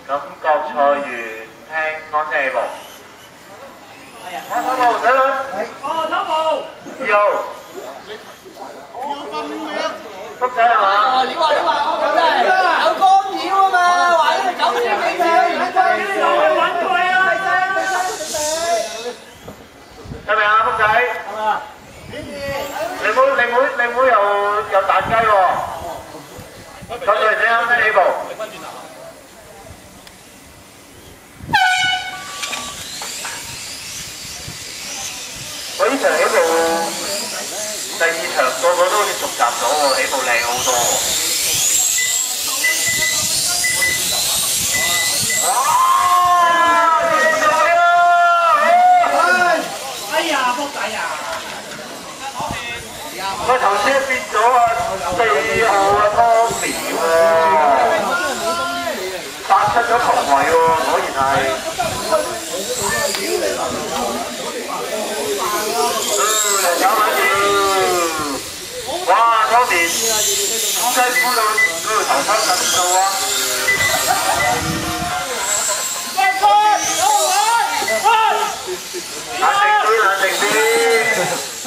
咁國賽員聽安聲起步。手部睇佢。手部。2號。福仔係嘛？你話我真係有干擾啊嘛，話你9點幾聽，去揾佢啊！係咪啊，福仔？係嘛？你妹又彈雞喎！咁你睇啱啱起步。我呢場起步第2場個個都好似熟習咗喎，起步靚好多喎。哎呀，福仔啊！個頭車變咗啊！4號啊，Tommy喎，殺出咗頭位喎，果然係。搞緊要！哇，Tommy，烏雞夫到嗰條頭髮緊到啊！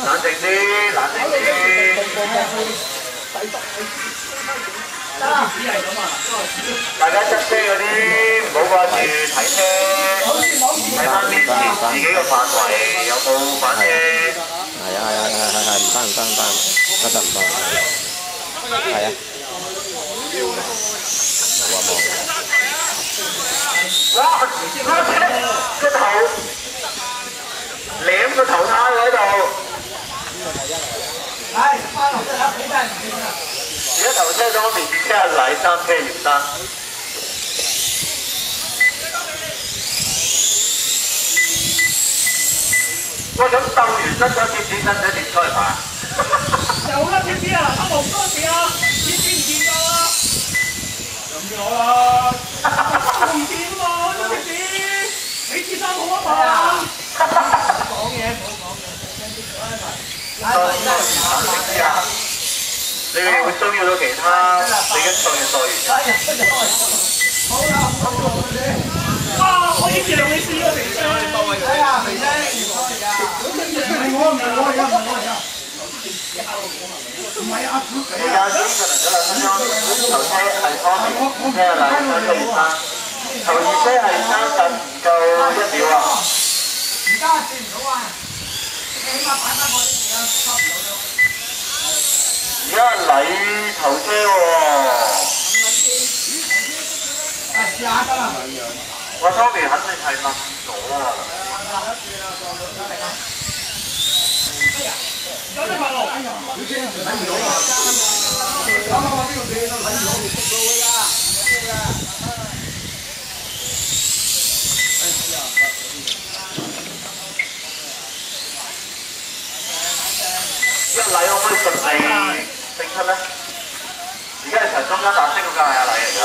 冷靜啲，大家執車嗰啲唔好掛住睇車，睇翻面前自己個範圍有冇反車。係，唔得，得啊。係啊。哇！個頭舐個頭胎喺度。翻落嚟俾真係唔掂啊！而家頭車當面車係禮3車葉生。喂，咁鬥完甩咗貼紙，使唔使點吹牌？有啦，貼紙啊！阿毛多謝啊！貼紙唔見咗啊！咁咗啦！唔見喎，貼紙，你貼衫好啊嘛？講嘢，唔好講嘢。你哋會騷擾到其他你跟賽嘅隊員。好啦，哇！我已經讓你試過肥車，睇下肥車，唔係我而家。唔係啊，時間已經進行咗2分鐘，頭車係Tommy，車係禮3車葉生，頭2車係30唔夠1秒啊！而家轉唔到啊！你起碼擺翻我啲時間收唔到咗。而家係禮頭車喎。試下得啦。我 Tommy 肯定係冧咗啊！有咩快樂？哎呀，佢車睇唔到啊！咁啊，呢個車都睇唔到，到㗎。一禮可唔可以順利勝出咧？而家係場中間打升嗰架係阿禮嚟㗎。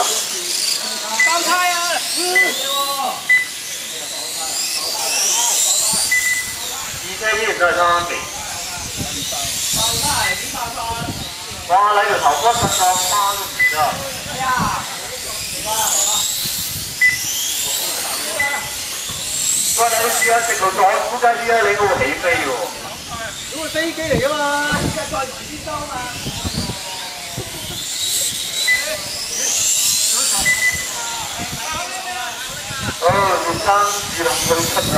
三猜啊！2車依然都係Tommy。哇！阿禮條頭骨震到媽都唔知啊！哎呀！喂，你試下直路再估計啲啊，你嗰會起飛喎！嗰個飛機嚟㗎嘛，而家再遲啲收嘛。葉生自動退出啦！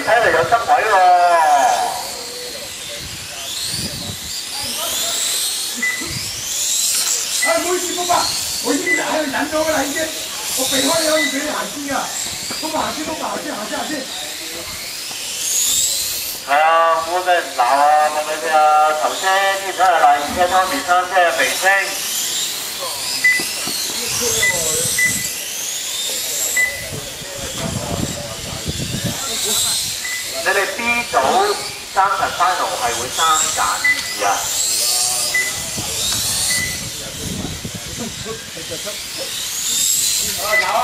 睇嚟有身位喎！唔好意思，福伯，我已經喺度忍咗㗎啦，已經，我避開你可以俾你行先㗎。福伯行先，行先。係啊，冇俾人鬧啊，冇俾佢啊，頭車呢都係禮2車Tommy，3車係肥青。你哋 B 組3場 final 係會3揀2啊？有啊！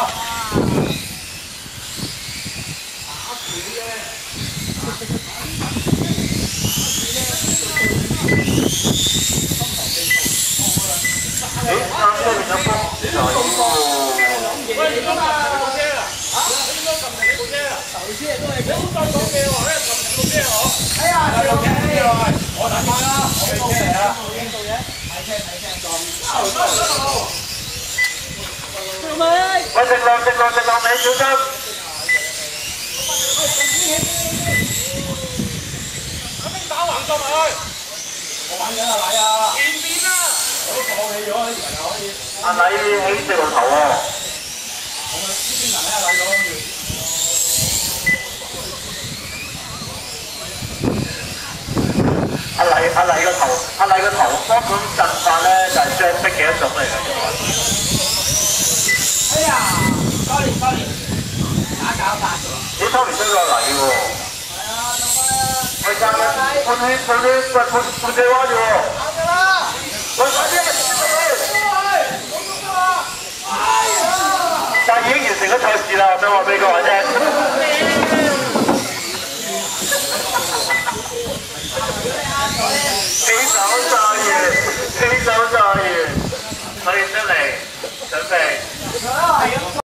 喂，你都撳停部車啊？嚇？你應該撳停部車啊？頭先都係你好再講嘅話咧，撳停部車嗬。哎呀，有車喎！我等下啦，我俾車嚟啦。影到嘢，睇車撞。做咩？喂，直浪，你小心！阿兵打橫過埋去。我玩緊阿禮啊！前面啊！我都放棄咗呢條友可以。阿禮起四路頭喎。我咪呢邊人咧，阿禮咗跟住。阿禮個頭嗰種陣法咧就係雙式嘅一種嚟嘅。哎呀，sorry，打攪曬。你當年追過禮喎。係啊，就快啊！喂，爭緊半圈彎啫喎。啱㗎啦！喂，快啲！但已經完成咗賽事啦，我想話俾各位聽。起手炸完，可以出嚟準備。